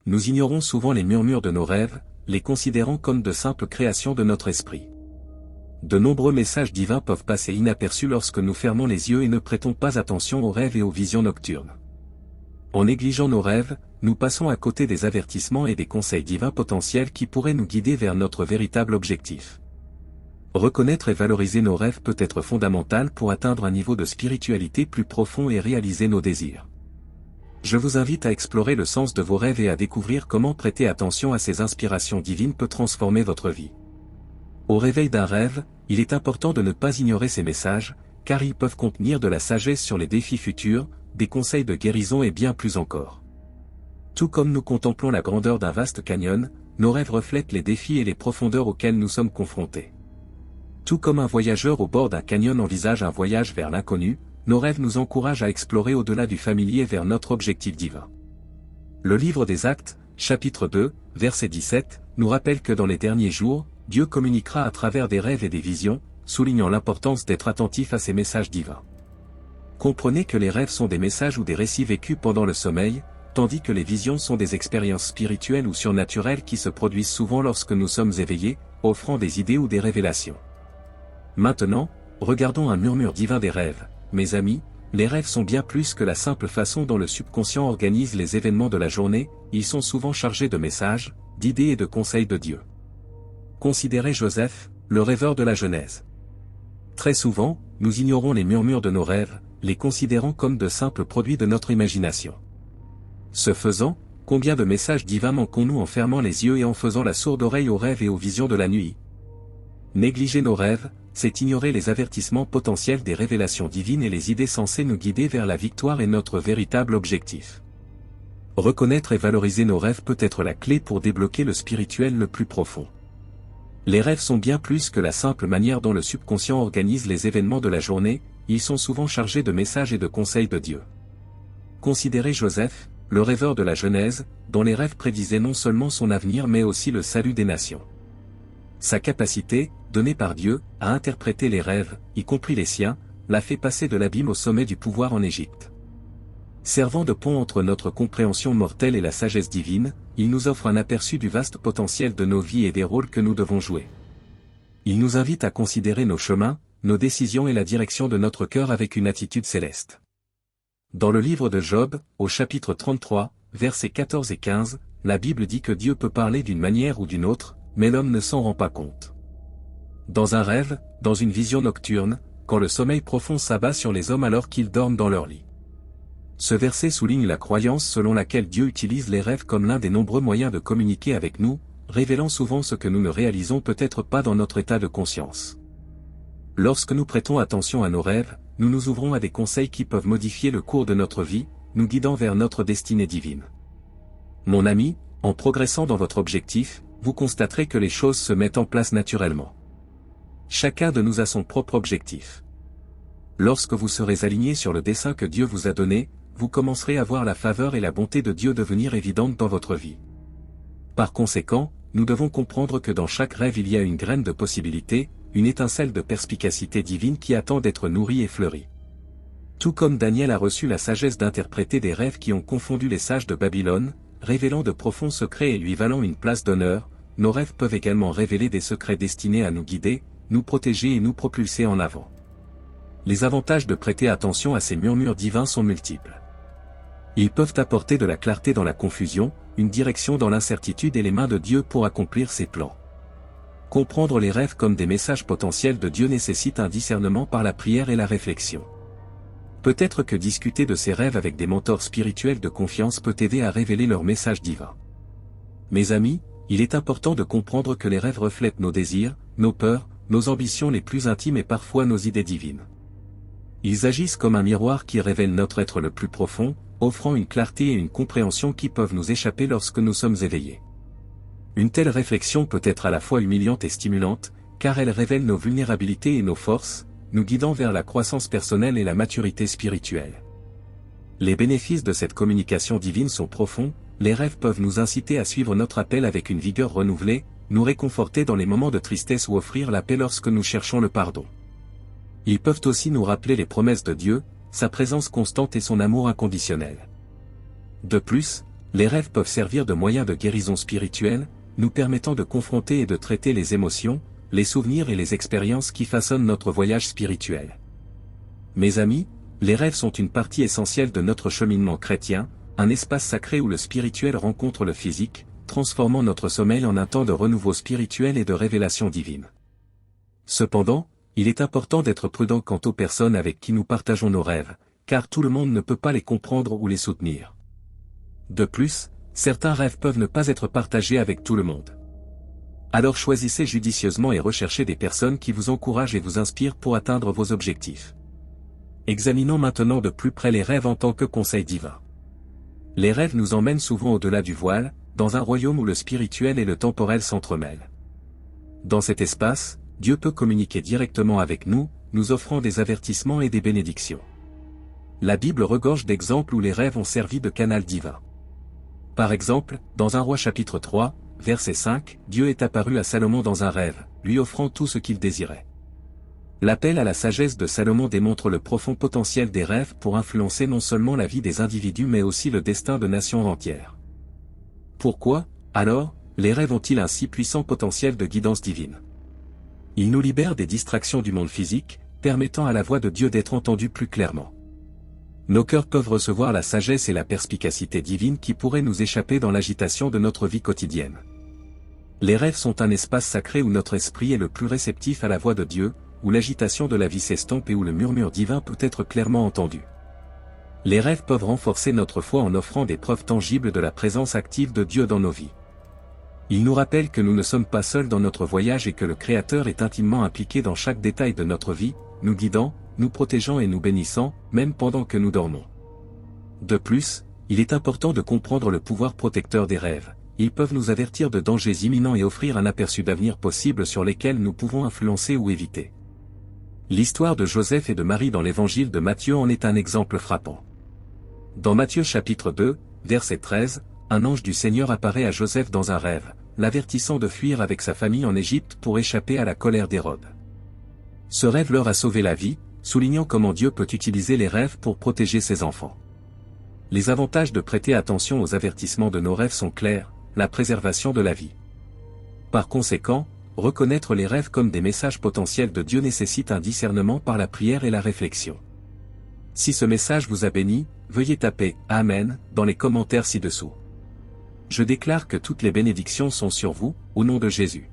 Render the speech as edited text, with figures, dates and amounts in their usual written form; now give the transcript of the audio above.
Nous ignorons souvent les murmures de nos rêves, les considérant comme de simples créations de notre esprit. De nombreux messages divins peuvent passer inaperçus lorsque nous fermons les yeux et ne prêtons pas attention aux rêves et aux visions nocturnes. En négligeant nos rêves, nous passons à côté des avertissements et des conseils divins potentiels qui pourraient nous guider vers notre véritable objectif. Reconnaître et valoriser nos rêves peut être fondamental pour atteindre un niveau de spiritualité plus profond et réaliser nos désirs. Je vous invite à explorer le sens de vos rêves et à découvrir comment prêter attention à ces inspirations divines peut transformer votre vie. Au réveil d'un rêve, il est important de ne pas ignorer ces messages, car ils peuvent contenir de la sagesse sur les défis futurs, des conseils de guérison et bien plus encore. Tout comme nous contemplons la grandeur d'un vaste canyon, nos rêves reflètent les défis et les profondeurs auxquels nous sommes confrontés. Tout comme un voyageur au bord d'un canyon envisage un voyage vers l'inconnu, nos rêves nous encouragent à explorer au-delà du familier vers notre objectif divin. Le livre des Actes, chapitre 2, verset 17, nous rappelle que dans les derniers jours, Dieu communiquera à travers des rêves et des visions, soulignant l'importance d'être attentif à ces messages divins. Comprenez que les rêves sont des messages ou des récits vécus pendant le sommeil, tandis que les visions sont des expériences spirituelles ou surnaturelles qui se produisent souvent lorsque nous sommes éveillés, offrant des idées ou des révélations. Maintenant, regardons un murmure divin des rêves. Mes amis, les rêves sont bien plus que la simple façon dont le subconscient organise les événements de la journée, ils sont souvent chargés de messages, d'idées et de conseils de Dieu. Considérez Joseph, le rêveur de la Genèse. Très souvent, nous ignorons les murmures de nos rêves, les considérant comme de simples produits de notre imagination. Ce faisant, combien de messages divins manquons-nous en fermant les yeux et en faisant la sourde oreille aux rêves et aux visions de la nuit? Négliger nos rêves, c'est ignorer les avertissements potentiels des révélations divines et les idées censées nous guider vers la victoire et notre véritable objectif. Reconnaître et valoriser nos rêves peut être la clé pour débloquer le spirituel le plus profond. Les rêves sont bien plus que la simple manière dont le subconscient organise les événements de la journée, ils sont souvent chargés de messages et de conseils de Dieu. Considérez Joseph, le rêveur de la Genèse, dont les rêves prédisaient non seulement son avenir mais aussi le salut des nations. Sa capacité, donnée par Dieu, à interpréter les rêves, y compris les siens, l'a fait passer de l'abîme au sommet du pouvoir en Égypte. Servant de pont entre notre compréhension mortelle et la sagesse divine, il nous offre un aperçu du vaste potentiel de nos vies et des rôles que nous devons jouer. Il nous invite à considérer nos chemins, nos décisions et la direction de notre cœur avec une attitude céleste. Dans le livre de Job, au chapitre 33, versets 14 et 15, la Bible dit que Dieu peut parler d'une manière ou d'une autre, mais l'homme ne s'en rend pas compte. Dans un rêve, dans une vision nocturne, quand le sommeil profond s'abat sur les hommes alors qu'ils dorment dans leur lit. Ce verset souligne la croyance selon laquelle Dieu utilise les rêves comme l'un des nombreux moyens de communiquer avec nous, révélant souvent ce que nous ne réalisons peut-être pas dans notre état de conscience. Lorsque nous prêtons attention à nos rêves, nous nous ouvrons à des conseils qui peuvent modifier le cours de notre vie, nous guidant vers notre destinée divine. Mon ami, en progressant dans votre objectif, vous constaterez que les choses se mettent en place naturellement. Chacun de nous a son propre objectif. Lorsque vous serez aligné sur le dessein que Dieu vous a donné, vous commencerez à voir la faveur et la bonté de Dieu devenir évidentes dans votre vie. Par conséquent, nous devons comprendre que dans chaque rêve il y a une graine de possibilité, une étincelle de perspicacité divine qui attend d'être nourrie et fleurie. Tout comme Daniel a reçu la sagesse d'interpréter des rêves qui ont confondu les sages de Babylone, révélant de profonds secrets et lui valant une place d'honneur, nos rêves peuvent également révéler des secrets destinés à nous guider, nous protéger et nous propulser en avant. Les avantages de prêter attention à ces murmures divins sont multiples. Ils peuvent apporter de la clarté dans la confusion, une direction dans l'incertitude et les mains de Dieu pour accomplir ses plans. Comprendre les rêves comme des messages potentiels de Dieu nécessite un discernement par la prière et la réflexion. Peut-être que discuter de ces rêves avec des mentors spirituels de confiance peut aider à révéler leurs messages divins. Mes amis, il est important de comprendre que les rêves reflètent nos désirs, nos peurs, nos ambitions les plus intimes et parfois nos idées divines. Ils agissent comme un miroir qui révèle notre être le plus profond, offrant une clarté et une compréhension qui peuvent nous échapper lorsque nous sommes éveillés. Une telle réflexion peut être à la fois humiliante et stimulante, car elle révèle nos vulnérabilités et nos forces, nous guidant vers la croissance personnelle et la maturité spirituelle. Les bénéfices de cette communication divine sont profonds, les rêves peuvent nous inciter à suivre notre appel avec une vigueur renouvelée, nous réconforter dans les moments de tristesse ou offrir la paix lorsque nous cherchons le pardon. Ils peuvent aussi nous rappeler les promesses de Dieu, sa présence constante et son amour inconditionnel. De plus, Les rêves peuvent servir de moyen de guérison spirituelle, nous permettant de confronter et de traiter les émotions, les souvenirs et les expériences qui façonnent notre voyage spirituel. Mes amis, les rêves sont une partie essentielle de notre cheminement chrétien, un espace sacré où le spirituel rencontre le physique, transformant notre sommeil en un temps de renouveau spirituel et de révélation divine. Cependant, il est important d'être prudent quant aux personnes avec qui nous partageons nos rêves, car tout le monde ne peut pas les comprendre ou les soutenir. De plus, certains rêves peuvent ne pas être partagés avec tout le monde. Alors choisissez judicieusement et recherchez des personnes qui vous encouragent et vous inspirent pour atteindre vos objectifs. Examinons maintenant de plus près les rêves en tant que conseil divin. Les rêves nous emmènent souvent au-delà du voile, dans un royaume où le spirituel et le temporel s'entremêlent. Dans cet espace, Dieu peut communiquer directement avec nous, nous offrant des avertissements et des bénédictions. La Bible regorge d'exemples où les rêves ont servi de canal divin. Par exemple, dans 1 Roi chapitre 3, verset 5, Dieu est apparu à Salomon dans un rêve, lui offrant tout ce qu'il désirait. L'appel à la sagesse de Salomon démontre le profond potentiel des rêves pour influencer non seulement la vie des individus mais aussi le destin de nations entières. Pourquoi, alors, les rêves ont-ils un si puissant potentiel de guidance divine? Ils nous libèrent des distractions du monde physique, permettant à la voix de Dieu d'être entendue plus clairement. Nos cœurs peuvent recevoir la sagesse et la perspicacité divine qui pourraient nous échapper dans l'agitation de notre vie quotidienne. Les rêves sont un espace sacré où notre esprit est le plus réceptif à la voix de Dieu, où l'agitation de la vie s'estompe et où le murmure divin peut être clairement entendu. Les rêves peuvent renforcer notre foi en offrant des preuves tangibles de la présence active de Dieu dans nos vies. Ils nous rappellent que nous ne sommes pas seuls dans notre voyage et que le Créateur est intimement impliqué dans chaque détail de notre vie, nous guidant, nous protégeant et nous bénissant, même pendant que nous dormons. De plus, il est important de comprendre le pouvoir protecteur des rêves. Ils peuvent nous avertir de dangers imminents et offrir un aperçu d'avenirs possibles sur lesquels nous pouvons influencer ou éviter. L'histoire de Joseph et de Marie dans l'évangile de Matthieu en est un exemple frappant. Dans Matthieu chapitre 2, verset 13, un ange du Seigneur apparaît à Joseph dans un rêve, l'avertissant de fuir avec sa famille en Égypte pour échapper à la colère d'Hérode. Ce rêve leur a sauvé la vie, soulignant comment Dieu peut utiliser les rêves pour protéger ses enfants. Les avantages de prêter attention aux avertissements de nos rêves sont clairs, la préservation de la vie. Par conséquent, reconnaître les rêves comme des messages potentiels de Dieu nécessite un discernement par la prière et la réflexion. Si ce message vous a béni, veuillez taper « Amen » dans les commentaires ci-dessous. Je déclare que toutes les bénédictions sont sur vous, au nom de Jésus.